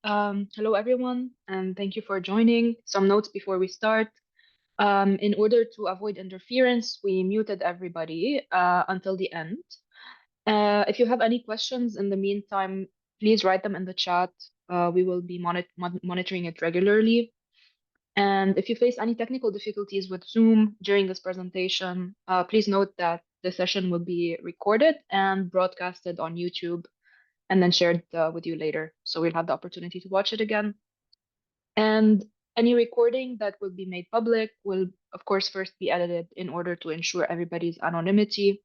Hello, everyone, and thank you for joining. Some notes before we start. In order to avoid interference, we muted everybody until the end. If you have any questions in the meantime, please write them in the chat. We will be monitoring it regularly. And if you face any technical difficulties with Zoom during this presentation, please note that the session will be recorded and broadcasted on YouTube and then shared with you later. So we'll have the opportunity to watch it again. And any recording that will be made public will, of course, first be edited in order to ensure everybody's anonymity.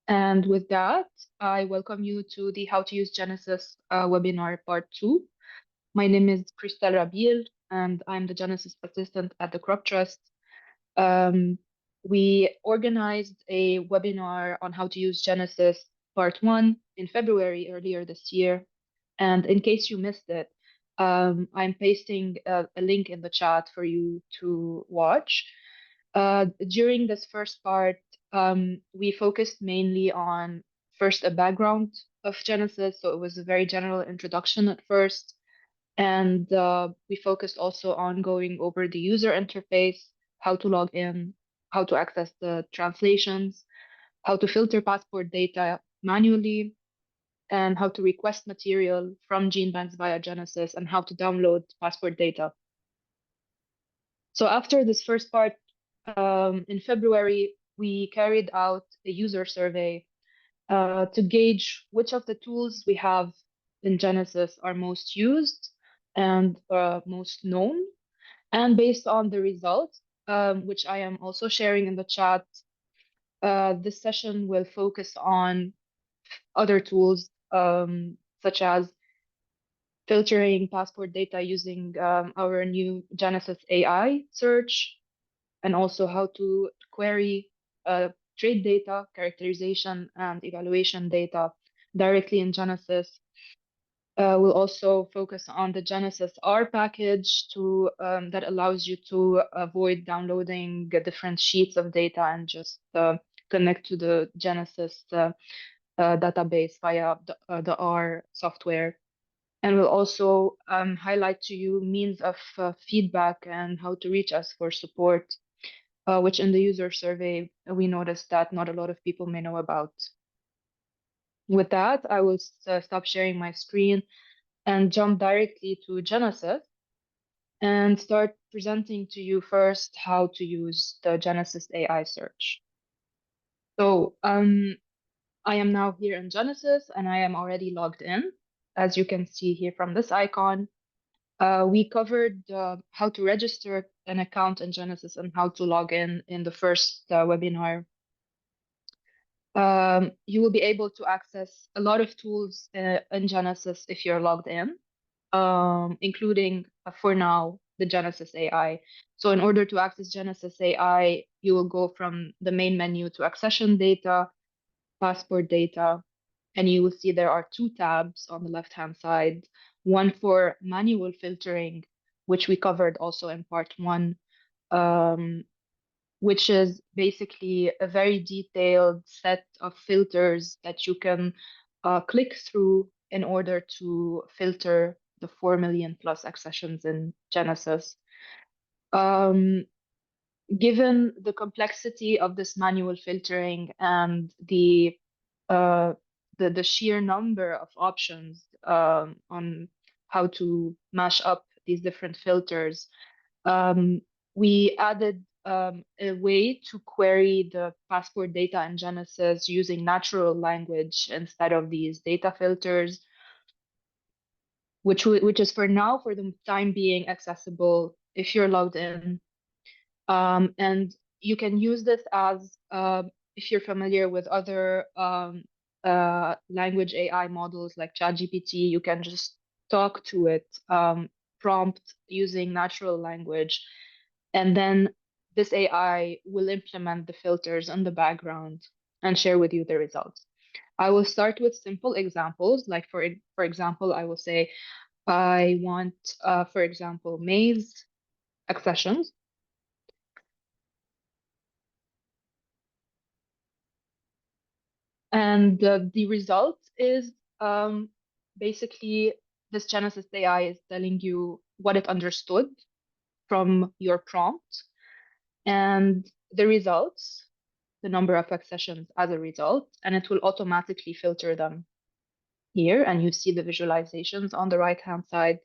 And with that, I welcome you to the How to Use Genesys webinar part 2. My name is Christelle Rabil, and I'm the Genesys assistant at the Crop Trust. Um, we organized a webinar on how to use Genesys part 1 in February earlier this year. And in case you missed it, I'm pasting a link in the chat for you to watch. During this first part, we focused mainly on first a background of Genesys. So it was a very general introduction at first. And we focused also on going over the user interface, how to log in, how to access the translations, how to filter passport data manually, and how to request material from gene banks via Genesys, and how to download passport data. So after this first part, in February, we carried out a user survey to gauge which of the tools we have in Genesys are most used and most known. And based on the results, which I am also sharing in the chat, this session will focus on other tools such as filtering passport data using our new Genesys AI search, and also how to query trade data, characterization, and evaluation data directly in Genesys. We'll also focus on the Genesys R package that allows you to avoid downloading different sheets of data and just connect to the Genesys database via the R software. And we'll also highlight to you means of feedback and how to reach us for support, which in the user survey, we noticed that not a lot of people may know about. With that, I will stop sharing my screen and jump directly to Genesys and start presenting to you first how to use the Genesys AI search. So I am now here in Genesys and I am already logged in. As you can see here from this icon, we covered how to register an account in Genesys and how to log in the first webinar. You will be able to access a lot of tools in Genesys if you're logged in, including, for now, the Genesys AI. So in order to access Genesys AI, you will go from the main menu to accession data, passport data, and you will see there are two tabs on the left-hand side, one for manual filtering, which we covered also in part 1, which is basically a very detailed set of filters that you can click through in order to filter the 4 million plus accessions in Genesys. Um, Given the complexity of this manual filtering and uh, the sheer number of options on how to mash up these different filters, we added a way to query the passport data in Genesys using natural language instead of these data filters, which is for now, for the time being, accessible if you're logged in. And you can use this as, if you're familiar with other language AI models like ChatGPT, you can just talk to it, prompt using natural language, and then this AI will implement the filters in the background and share with you the results. I will start with simple examples, like for example, I will say I want, for example, maize accessions. And the result is basically this Genesys AI is telling you what it understood from your prompt and the results, the number of accessions as a result, and it will automatically filter them here. And you see the visualizations on the right-hand side.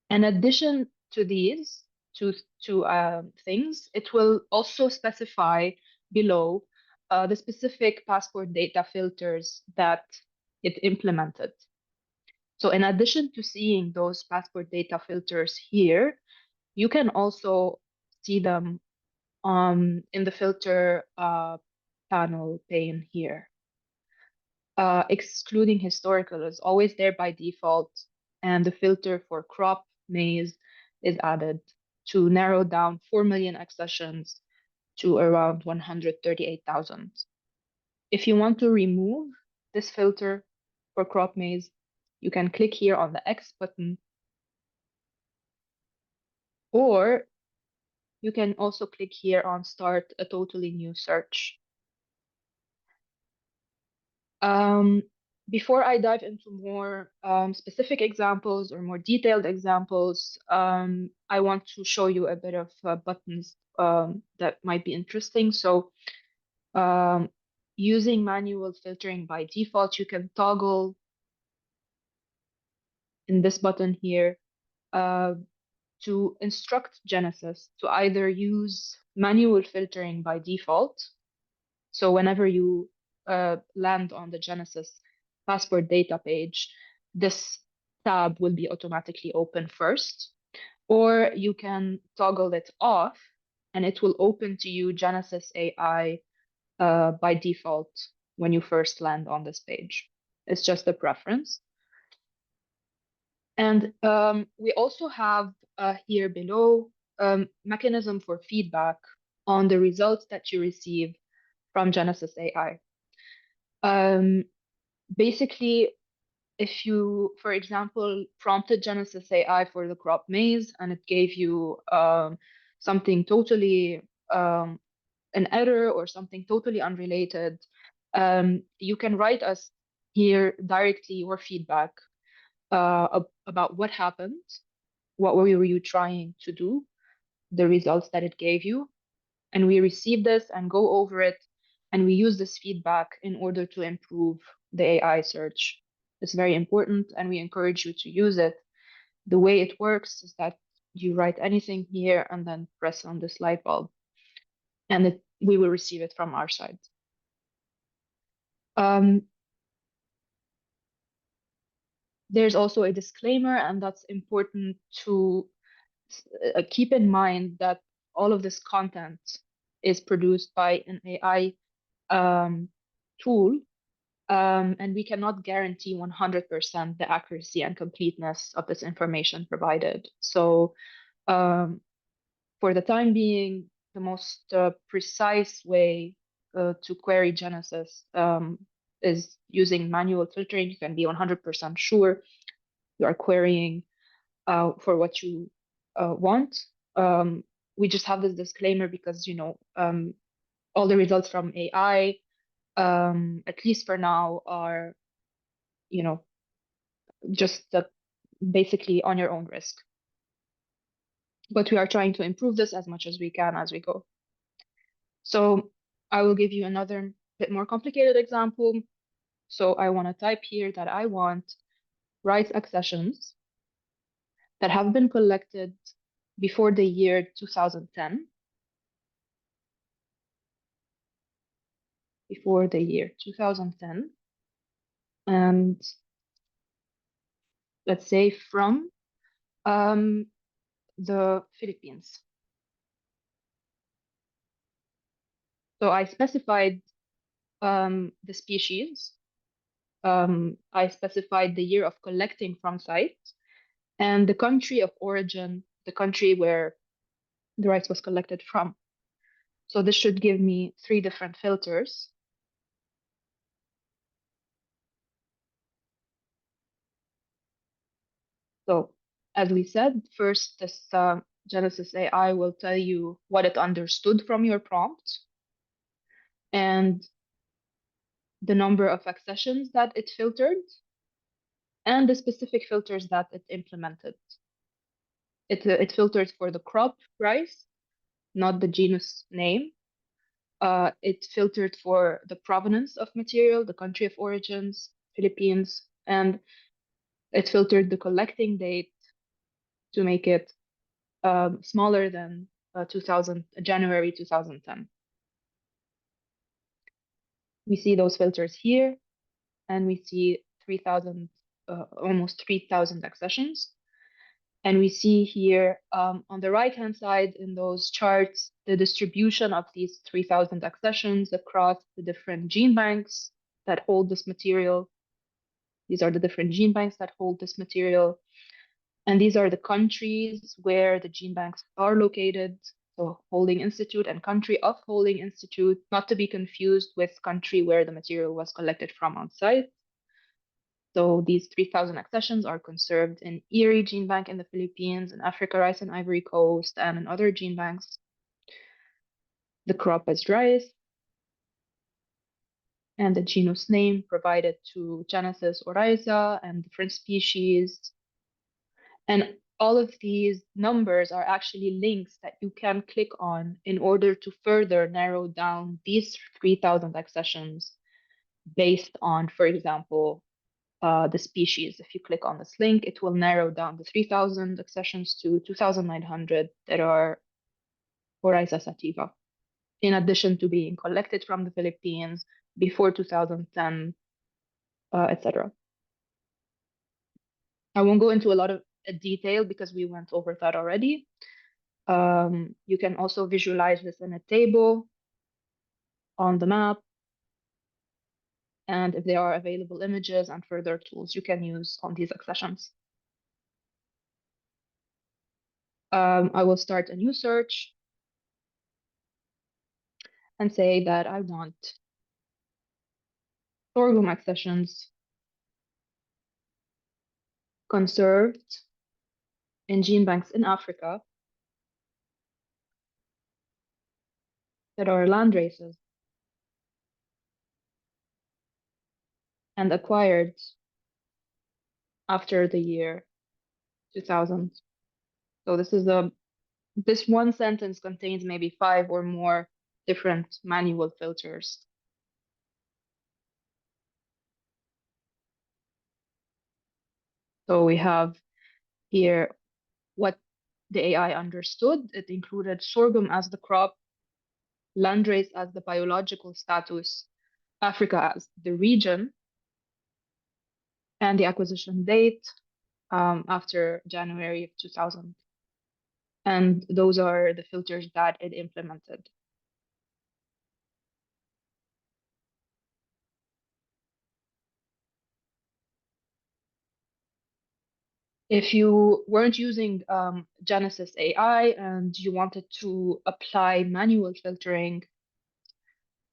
In addition to these two things, it will also specify below the specific passport data filters that it implemented. So in addition to seeing those passport data filters here, you can also see them in the filter panel pane here. Excluding historical is always there by default, and the filter for crop maize is added to narrow down 4 million accessions to around 138,000. If you want to remove this filter for crop maize, you can click here on the X button, or you can also click here on Start a totally new search. Um, Before I dive into more specific examples or more detailed examples, I want to show you a bit of buttons that might be interesting. So um, using manual filtering by default, you can toggle in this button here uh, to instruct Genesys to either use manual filtering by default. So whenever you land on the Genesys passport data page, this tab will be automatically open first, or you can toggle it off and it will open to you Genesys AI by default when you first land on this page. It's just a preference. And we also have here below mechanism for feedback on the results that you receive from Genesys AI. Basically, if you, for example, prompted Genesys AI for the crop maize and it gave you something totally an error or something totally unrelated, you can write us here directly your feedback about what happened, what were you trying to do, the results that it gave you, and we receive this and go over it, and we use this feedback in order to improve the AI search. It's very important, and we encourage you to use it. The way it works is that you write anything here and then press on this light bulb, and we will receive it from our side. Um, there's also a disclaimer, and that's important to keep in mind that all of this content is produced by an AI tool, and we cannot guarantee 100% the accuracy and completeness of this information provided. So, for the time being, the most precise way to query Genesys is using manual filtering. You can be 100% sure you are querying for what you want. We just have this disclaimer because, all the results from AI, at least for now, are, you know, just basically on your own risk. But we are trying to improve this as much as we can as we go. So I will give you another bit more complicated example. So I want to type here that I want rights accessions that have been collected before the year 2010, before the year 2010, and let's say from um, the Philippines. So I specified the species. I specified the year of collecting from site and the country of origin, the country where the rice was collected from. So this should give me 3 different filters. So as we said, first this Genesys AI will tell you what it understood from your prompt and the number of accessions that it filtered. and the specific filters that it implemented. It filters for the crop rice, not the genus name. It filtered for the provenance of material, the country of origins, Philippines, and it filtered the collecting date to make it smaller than 2000, January 2010. We see those filters here, and we see 3,000, almost 3,000 accessions. And we see here on the right-hand side in those charts, the distribution of these 3,000 accessions across the different gene banks that hold this material. These are the different gene banks that hold this material. And these are the countries where the gene banks are located. So holding institute and country of holding institute, not to be confused with country where the material was collected from on site. So these 3,000 accessions are conserved in Erie Gene Bank in the Philippines, in Africa Rice and Ivory Coast, and in other gene banks. The crop is rice, and the genus name provided to Genesys oryza and different species. And all of these numbers are actually links that you can click on in order to further narrow down these 3,000 accessions based on, for example, the species. If you click on this link, it will narrow down the 3,000 accessions to 2,900 that are Oryza sativa, in addition to being collected from the Philippines before 2010, etc. I won't go into a lot of detail because we went over that already. You can also visualize this in a table on the map. And if there are available images and further tools you can use on these accessions. I will start a new search and say that I want sorghum accessions conserved in gene banks in Africa that are land races and acquired after the year 2000. So this one sentence contains maybe 5 or more different manual filters. So we have here what the AI understood. It included sorghum as the crop, landrace as the biological status, Africa as the region, and the acquisition date after January of 2000. And those are the filters that it implemented. If you weren't using Genesys AI and you wanted to apply manual filtering,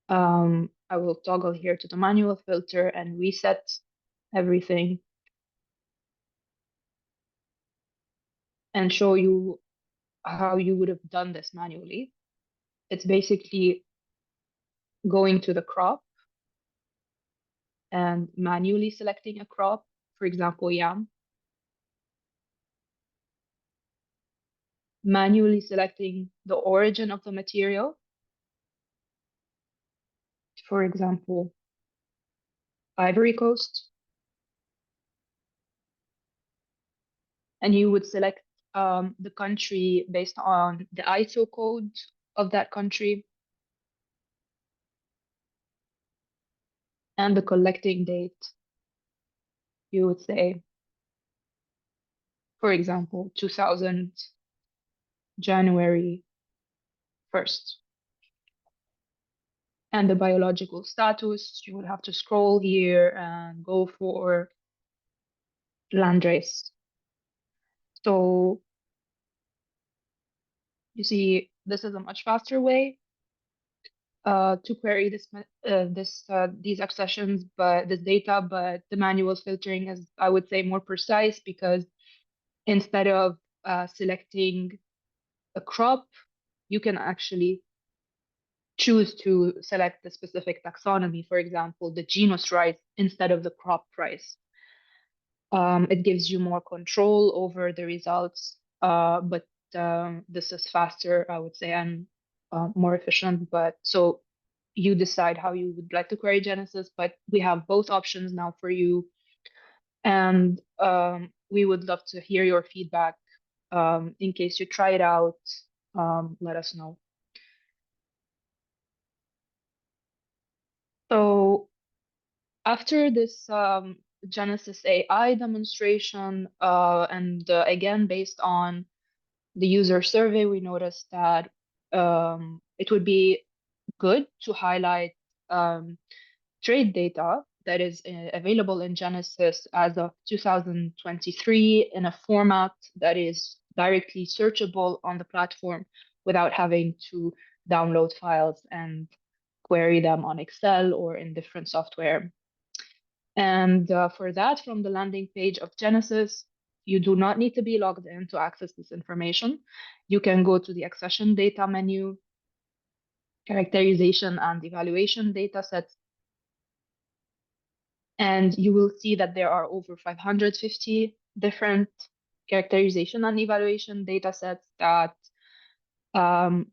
I will toggle here to the manual filter and reset everything and show you how you would have done this manually. It's basically going to the crop and manually selecting a crop, for example, yam, manually selecting the origin of the material, for example, Ivory Coast, and you would select the country based on the ISO code of that country and the collecting date. You would say, for example, 2000 January 1st. And the biological status, you would have to scroll here and go for landrace. So you see, this is a much faster way to query these accessions, but this data, but the manual filtering is, I would say, more precise because instead of selecting a crop, you can actually choose to select the specific taxonomy, for example, the genus rice instead of the crop rice. It gives you more control over the results, but this is faster, I would say, and more efficient. But so you decide how you would like to query Genesis, but we have both options now for you. And we would love to hear your feedback. In case you try it out, let us know. So after this Genesys AI demonstration, and again, based on the user survey, we noticed that it would be good to highlight um, trade data that is available in Genesys as of 2023 in a format that is directly searchable on the platform without having to download files and query them on Excel or in different software. And for that, from the landing page of Genesys, you do not need to be logged in to access this information. You can go to the accession data menu, characterization and evaluation data sets, and you will see that there are over 550 different characterization and evaluation data sets that um,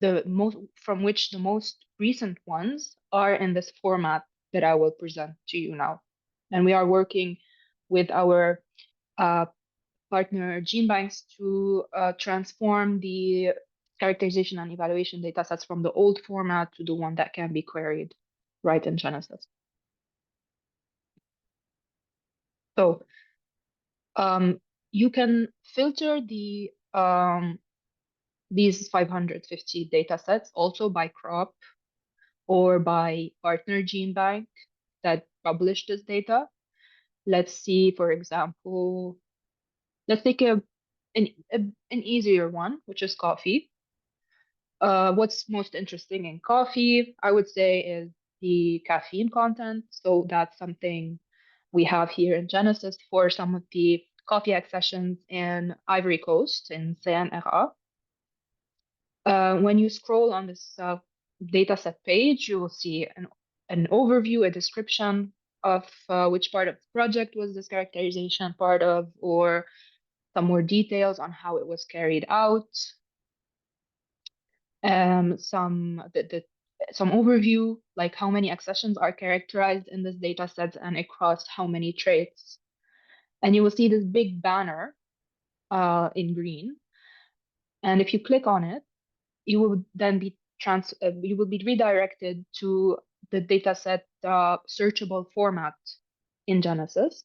the most from which the most recent ones are in this format that I will present to you now. And we are working with our uh, partner GeneBanks to transform the characterization and evaluation data sets from the old format to the one that can be queried right in Genesis. So you can filter these 550 data sets also by crop or by partner gene bank that published this data. Let's see, for example, let's take an easier one, which is coffee. What's most interesting in coffee, I would say, is the caffeine content. So that's something we have here in Genesis for some of the coffee accessions in Ivory Coast in CNRA. When you scroll on this dataset page, you will see an overview, a description of which part of the project was this characterization part of, or some more details on how it was carried out, some overview, like how many accessions are characterized in this data set and across how many traits. And you will see this big banner in green. And if you click on it, you will then be you will be redirected to the dataset searchable format in Genesis,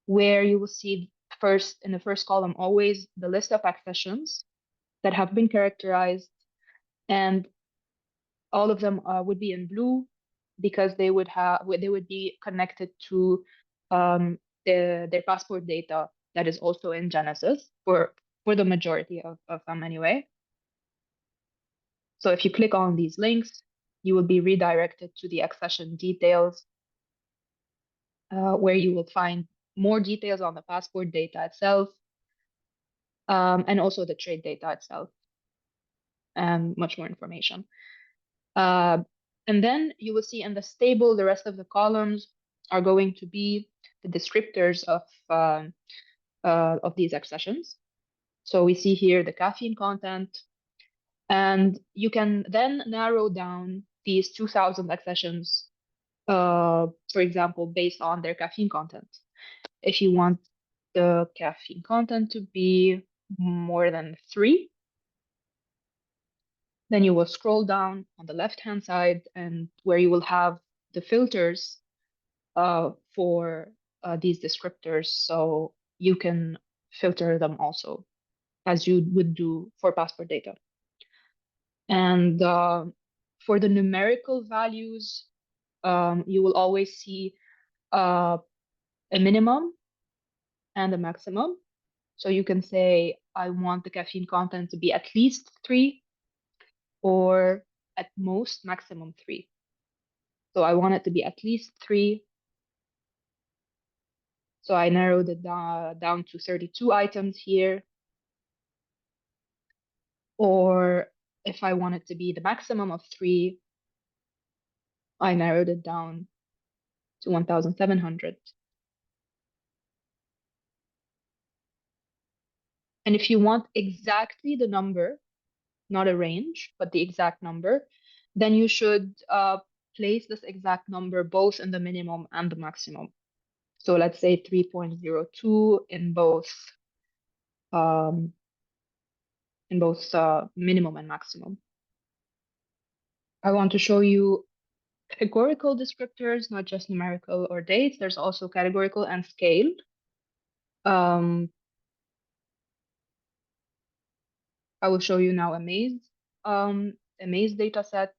where you will see first in the first column always the list of accessions that have been characterized, and all of them would be in blue because they would be connected to their passport data that is also in Genesis for the majority of them anyway. So if you click on these links, you will be redirected to the accession details, where you will find more details on the passport data itself, and also the trade data itself, and much more information. Uh, and then you will see in this table, the rest of the columns are going to be the descriptors of these accessions. So we see here the caffeine content, and you can then narrow down these 2,000 accessions, for example, based on their caffeine content. If you want the caffeine content to be more than 3, then you will scroll down on the left-hand side and where you will have the filters for these descriptors. So you can filter them also as you would do for passport data. And for the numerical values, you will always see a minimum and a maximum. So you can say, I want the caffeine content to be at least 3 or at most maximum 3. So I want it to be at least 3. So I narrowed it down to 32 items here. Or if I want it to be the maximum of 3, I narrowed it down to 1,700. And if you want exactly the number, not a range, but the exact number, then you should place this exact number both in the minimum and the maximum. So let's say 3.02 um, in both minimum and maximum. I want to show you categorical descriptors, not just numerical or dates. There's also categorical and scale. Um, I will show you now a maze data set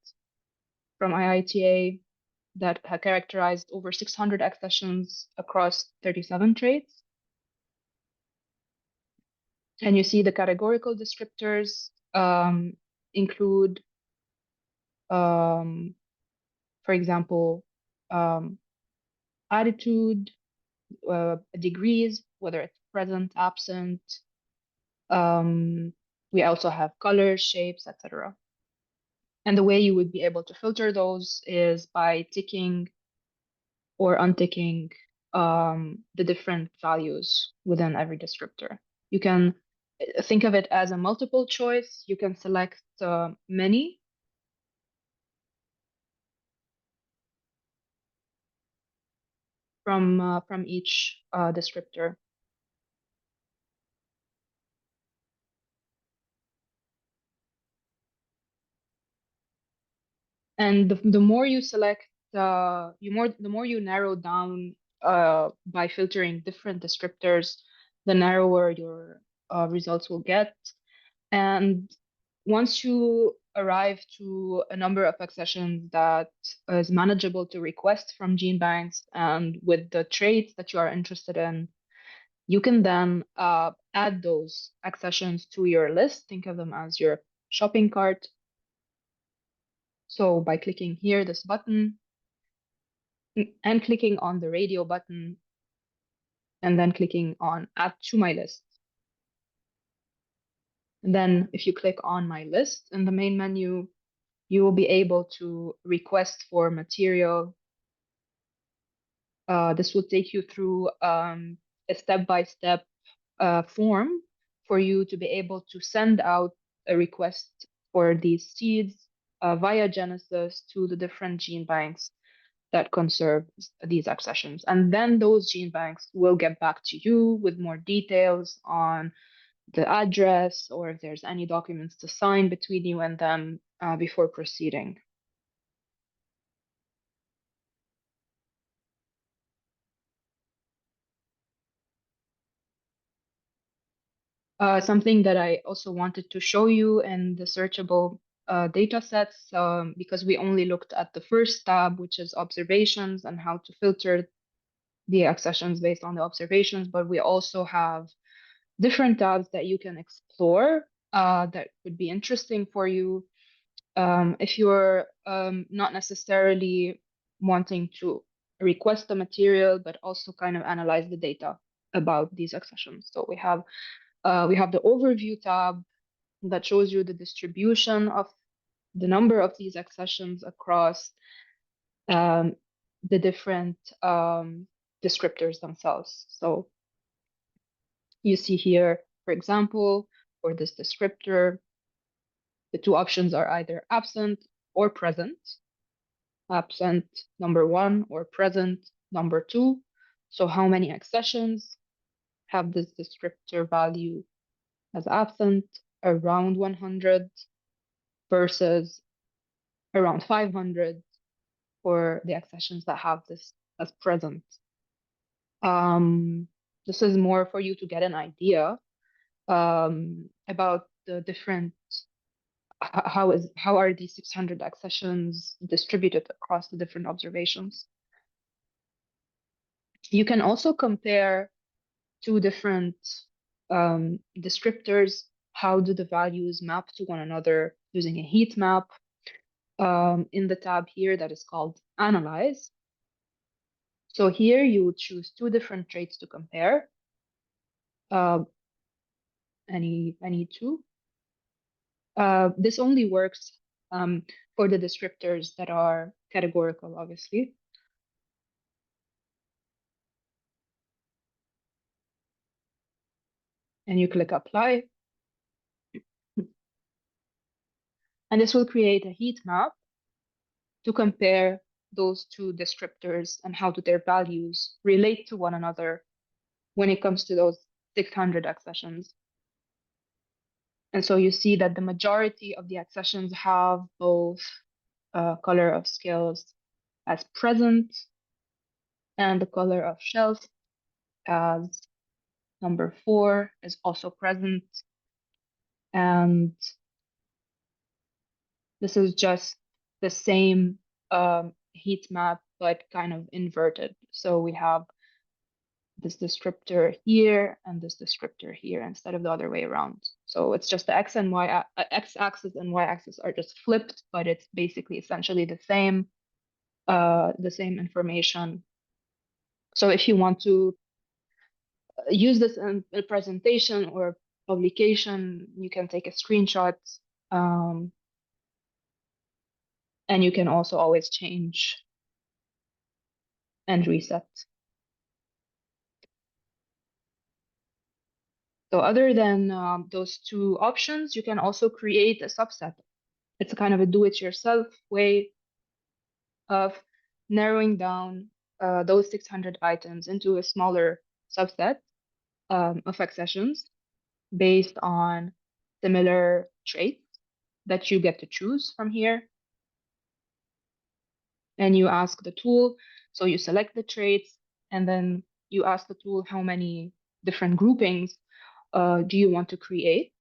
from IITA that had characterized over 600 accessions across 37 traits. And you see the categorical descriptors include, um, for example, um, attitude, degrees, whether it's present, absent. Um, we also have colors, shapes, etc. And the way you would be able to filter those is by ticking or unticking the different values within every descriptor. You can think of it as a multiple choice. You can select many from each descriptor. And the more you select, the more you narrow down by filtering different descriptors, the narrower your results will get. And once you arrive to a number of accessions that is manageable to request from gene banks and with the traits that you are interested in, you can then add those accessions to your list. Think of them as your shopping cart. So by clicking here, this button, and clicking on the radio button, and then clicking on add to my list. And then if you click on my list in the main menu, you will be able to request for material. This will take you through a step-by-step form for you to be able to send out a request for these seeds via Genesys to the different gene banks that conserve these accessions. And then those gene banks will get back to you with more details on the address or if there's any documents to sign between you and them before proceeding. Something that I also wanted to show you in the searchable data sets, because we only looked at the first tab, which is observations and how to filter the accessions based on the observations, but we also have different tabs that you can explore that would be interesting for you if you're not necessarily wanting to request the material, but also kind of analyze the data about these accessions. So we have the overview tab that shows you the distribution of the number of these accessions across um, the different descriptors themselves. So you see here, for example, for this descriptor, the two options are either absent or present. Absent number one or present number two. So how many accessions have this descriptor value as absent? Around 100 versus around 500 for the accessions that have this as present. Um, this is more for you to get an idea about the different how are these 600 accessions distributed across the different observations. You can also compare two different descriptors. How do the values map to one another using a heat map? In the tab here that is called Analyze. So here you would choose two different traits to compare. Uh, any two. This only works for the descriptors that are categorical, obviously. and you click apply. And this will create a heat map to compare those two descriptors and how do their values relate to one another when it comes to those 600 accessions. And so you see that the majority of the accessions have both color of scales as present and the color of shelf as number 4 is also present. And this is just the same heat map, but kind of inverted. So we have this descriptor here and this descriptor here instead of the other way around. So it's just the x and y x-axis and y-axis are just flipped, but it's basically essentially the same information. So if you want to use this in a presentation or publication, you can take a screenshot, um, and you can also always change and reset. So other than those two options, you can also create a subset. It's a kind of a do-it-yourself way of narrowing down those 600 items into a smaller subset of accessions based on similar traits that you get to choose from here. And you ask the tool, so you select the traits, and then you ask the tool how many different groupings do you want to create.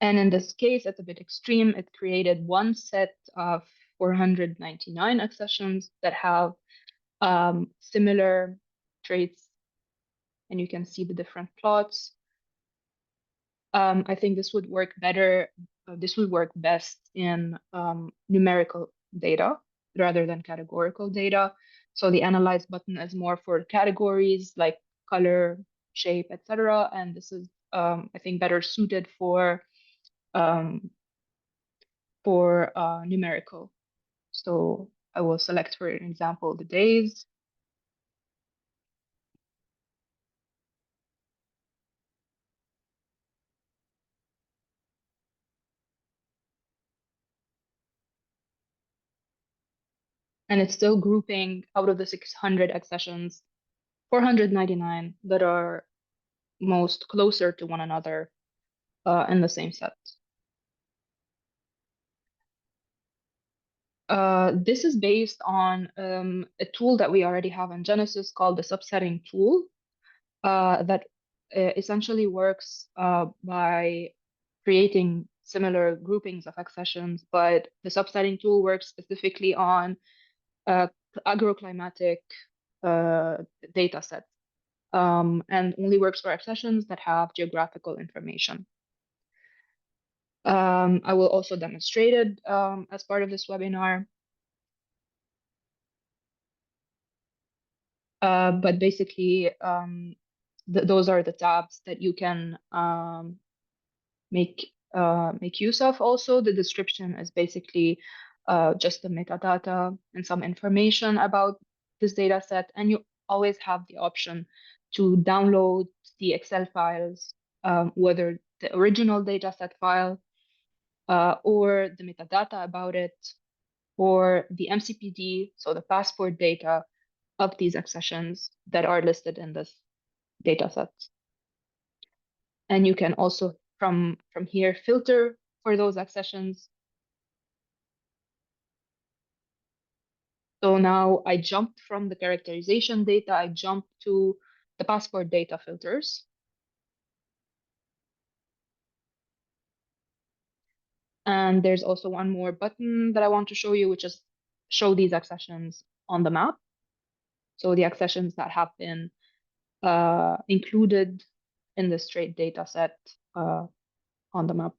And in this case, it's a bit extreme. It created one set of 499 accessions that have similar traits, and you can see the different plots. I think this would work better. This would work best in numerical data rather than categorical data. So the analyze button is more for categories like color, shape, etc. And this is, I think, better suited um, for numerical. So I will select, for example, the days. And it's still grouping out of the 600 accessions, 499 that are most closer to one another in the same set. This is based on a tool that we already have in Genesys called the subsetting tool that essentially works by creating similar groupings of accessions, but the subsetting tool works specifically on uh, agroclimatic uh, data sets and only works for accessions that have geographical information. I will also demonstrate it as part of this webinar. But basically, those are the tabs that you can make use of. Also, the description is basically just the metadata and some information about this data set, and you always have the option to download the Excel files, whether the original data set file or the metadata about it, or the MCPD, so the passport data of these accessions that are listed in this data set. And you can also, from here, filter for those accessions. So now I jumped from the characterization data, I jumped to the passport data filters. And there's also one more button that I want to show you, which is show these accessions on the map. So the accessions that have been included in the straight data set on the map.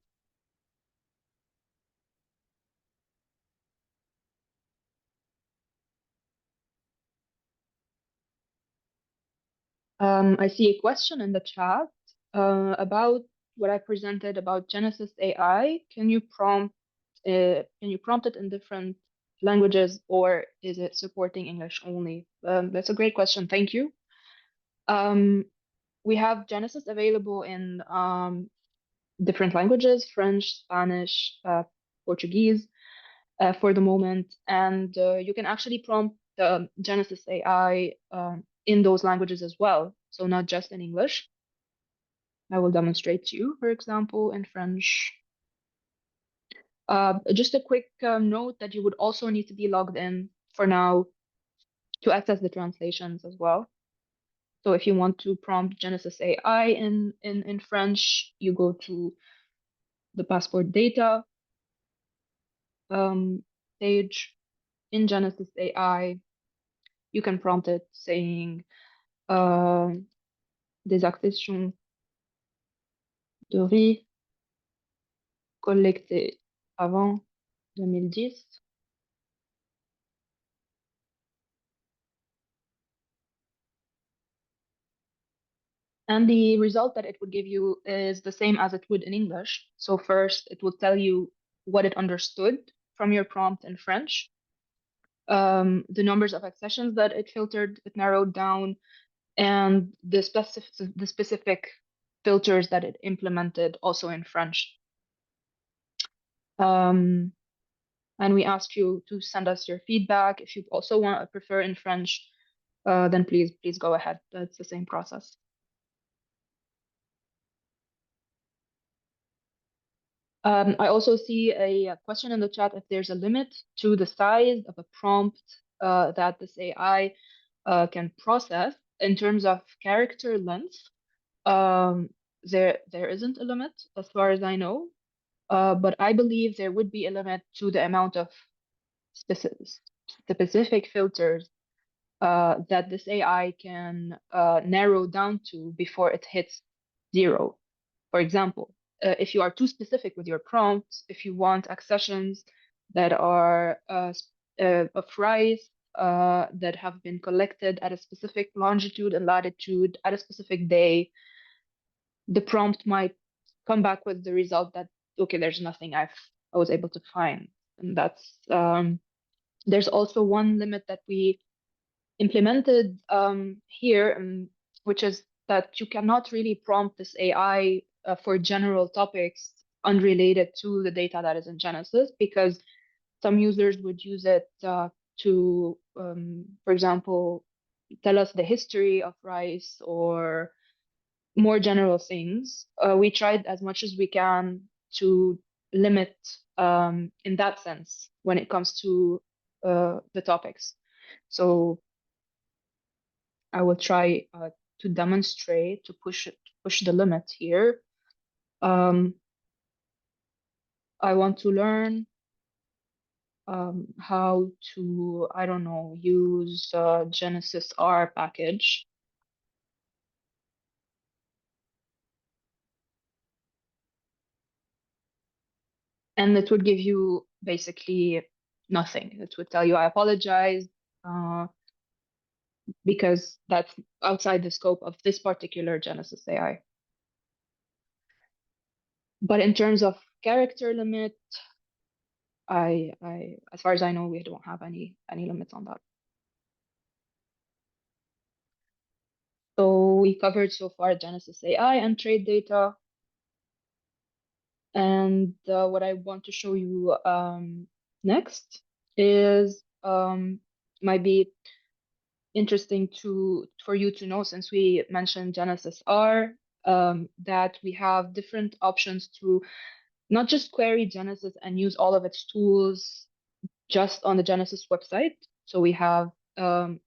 I see a question in the chat about what I presented about Genesys AI. Can you prompt it in different languages, or is it supporting English only? That's a great question. Thank you. Um, we have Genesis available in different languages, French, Spanish, Portuguese, for the moment. And you can actually prompt Genesys AI in those languages as well. So not just in English. I will demonstrate to you, for example, in French. Just a quick note that you would also need to be logged in for now to access the translations as well. So if you want to prompt Genesys AI in French, you go to the passport data um, page in Genesys AI. You can prompt it saying euh, des accessions de riz collectées avant 2010. And the result that it would give you is the same as it would in English. So first, it will tell you what it understood from your prompt in French, the numbers of accessions that it filtered, it narrowed down, and the specific filters that it implemented also in French. Um, and we ask you to send us your feedback. If you also want to prefer in French, then please go ahead. That's the same process. I also see a question in the chat if there's a limit to the size of a prompt that this AI can process in terms of character length. Um, there isn't a limit as far as I know, but I believe there would be a limit to the amount of specific filters that this AI can narrow down to before it hits zero. For example, if you are too specific with your prompts, if you want accessions that are of rice that have been collected at a specific longitude and latitude at a specific day, the prompt might come back with the result that, okay, there's nothing I was able to find. And that's there's also one limit that we implemented here, which is that you cannot really prompt this AI for general topics unrelated to the data that is in Genesis, because some users would use it for example, tell us the history of rice or more general things. We tried as much as we can to limit in that sense when it comes to the topics. So I will try to demonstrate to push the limit here. Um, I want to learn how to, I don't know, use Genesys R package. And it would give you basically nothing. It would tell you, I apologize, because that's outside the scope of this particular Genesys AI. But in terms of character limit, as far as I know, we don't have any limits on that. So we covered so far Genesys AI and trade data. And what I want to show you next is might be interesting for you to know, since we mentioned Genesys R, that we have different options to not just query Genesys and use all of its tools just on the Genesys website. So we have a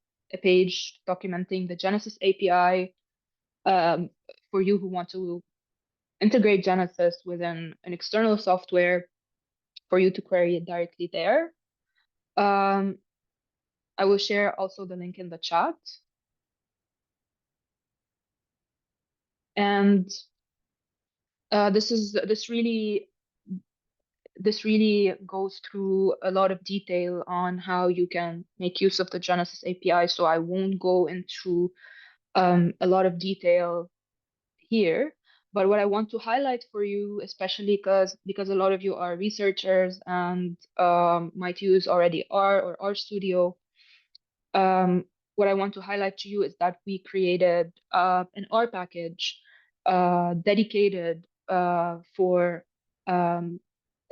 page documenting the Genesys API for you who want to integrate Genesys within an external software for you to query it directly there. Um, I will share also the link in the chat. And this really goes through a lot of detail on how you can make use of the Genesys API. So I won't go into a lot of detail here, But what I want to highlight for you, especially because a lot of you are researchers and might use already R or R Studio, what I want to highlight to you is that we created an R package dedicated for um,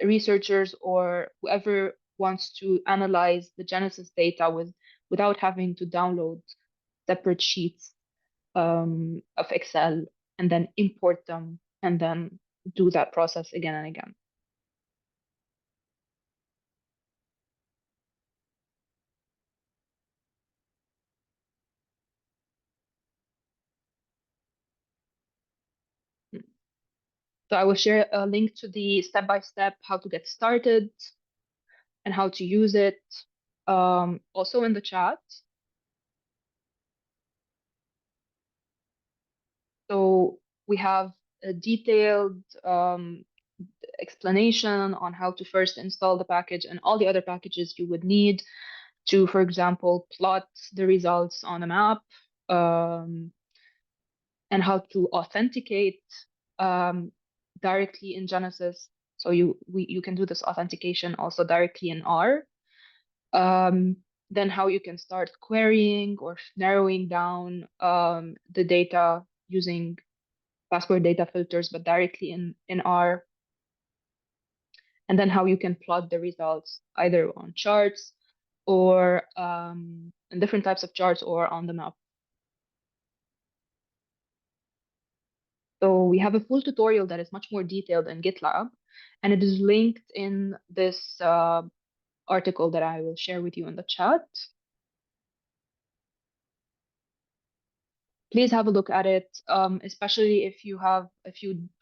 researchers or whoever wants to analyze the Genesis data without having to download separate sheets of Excel and then import them and then do that process again and again. So I will share a link to the step-by-step how to get started and how to use it also in the chat. So we have a detailed explanation on how to first install the package and all the other packages you would need to, for example, plot the results on a map, um, and how to authenticate um, directly in Genesis. So you can do this authentication also directly in R. Um, then how you can start querying or narrowing down the data using password data filters, but directly in R. And then how you can plot the results either on charts or in different types of charts or on the map. So we have a full tutorial that is much more detailed in GitLab, and it is linked in this article that I will share with you in the chat. Please have a look at it, especially if you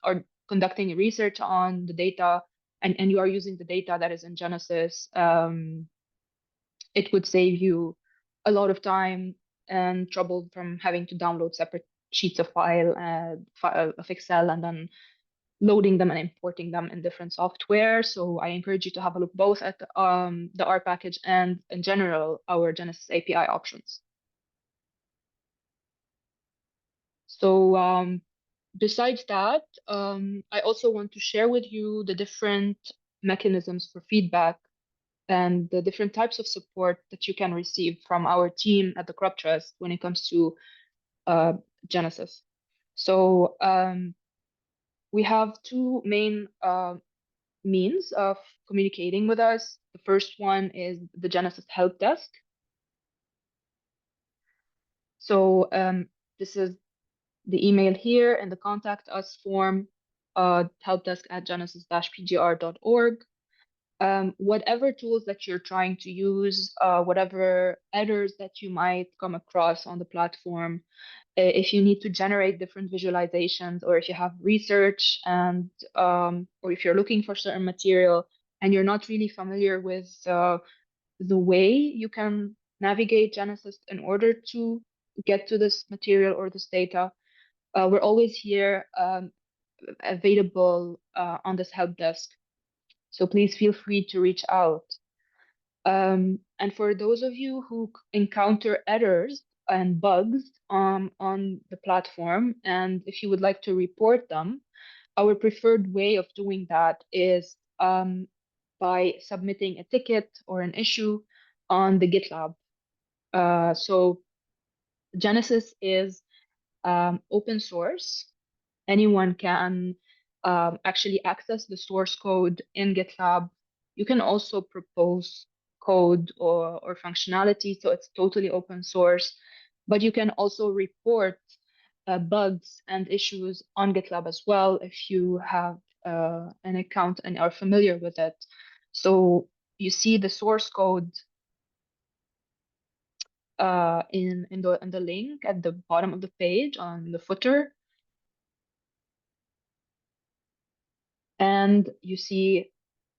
are conducting research on the data and you are using the data that is in Genesis. It would save you a lot of time and trouble from having to download separate sheets of file of Excel and then loading them and importing them in different software. So I encourage you to have a look both at the R package and in general our Genesys API options. So besides that, I also want to share with you the different mechanisms for feedback and the different types of support that you can receive from our team at the Crop Trust when it comes to uh, Genesis. So we have two main means of communicating with us. The first one is the Genesis Help Desk. So this is the email here and the contact us form, helpdesk at genesis-pgr.org. Whatever tools that you're trying to use, whatever errors that you might come across on the platform, if you need to generate different visualizations, or if you have research and or if you're looking for certain material and you're not really familiar with the way you can navigate Genesis in order to get to this material or this data, we're always here available on this help desk. So please feel free to reach out. And for those of you who encounter errors and bugs on the platform, and if you would like to report them, our preferred way of doing that is by submitting a ticket or an issue on the GitLab. So Genesis is open source. Anyone can actually access the source code in GitLab. You can also propose code or functionality, so it's totally open source. But you can also report bugs and issues on GitLab as well if you have an account and are familiar with it. So you see the source code in the link at the bottom of the page on the footer. And you see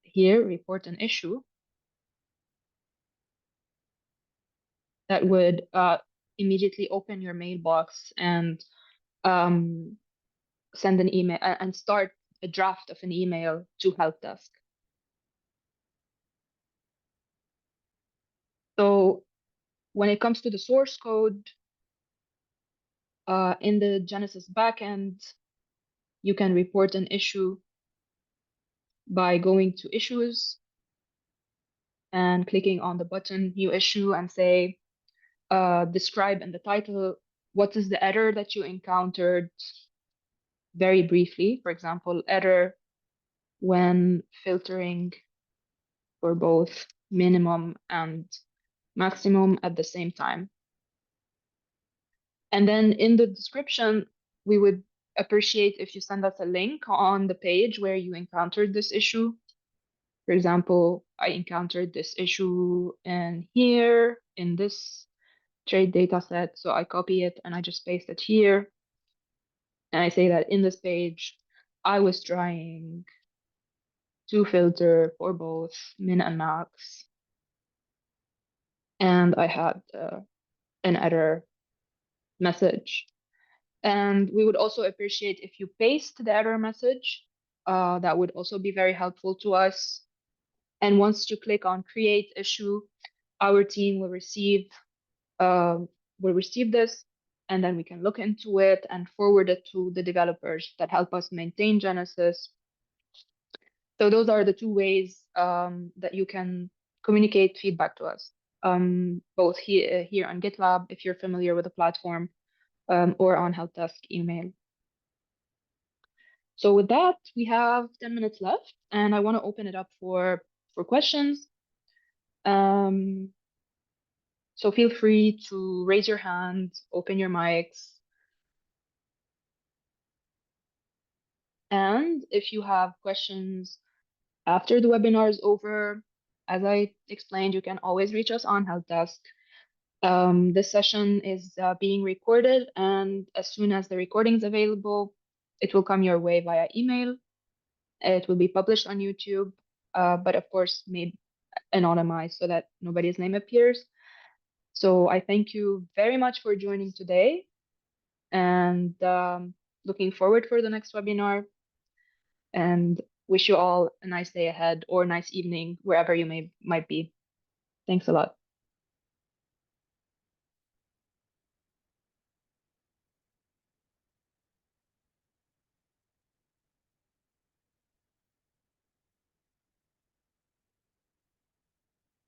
here, report an issue that would immediately open your mailbox and um, send an email and start a draft of an email to help desk. So when it comes to the source code in the Genesis backend, You can report an issue by going to issues and clicking on the button new issue and say, describe in the title what is the error that you encountered very briefly. For example, error when filtering for both minimum and maximum at the same time. And then in the description, we would appreciate if you send us a link on the page where you encountered this issue. For example, I encountered this issue in here in this trade data set. So I copy it and I just paste it here. And I say that in this page, I was trying to filter for both min and max. And I had an error message. And we would also appreciate if you paste the error message. That would also be very helpful to us. And once you click on create issue, our team uh, will receive this, and then we can look into it and forward it to the developers that help us maintain Genesys. So those are the two ways that you can communicate feedback to us, both here on GitLab, if you're familiar with the platform, or on help desk email. So with that, we have 10 minutes left, and I want to open it up for questions. Um, so feel free to raise your hand, open your mics, and if you have questions after the webinar is over, as I explained, you can always reach us on help desk. This session is being recorded, and as soon as the recording is available, it will come your way via email. It will be published on YouTube, but of course, made anonymized so that nobody's name appears. So I thank you very much for joining today, and looking forward for the next webinar, and wish you all a nice day ahead or nice evening wherever you might be. Thanks a lot.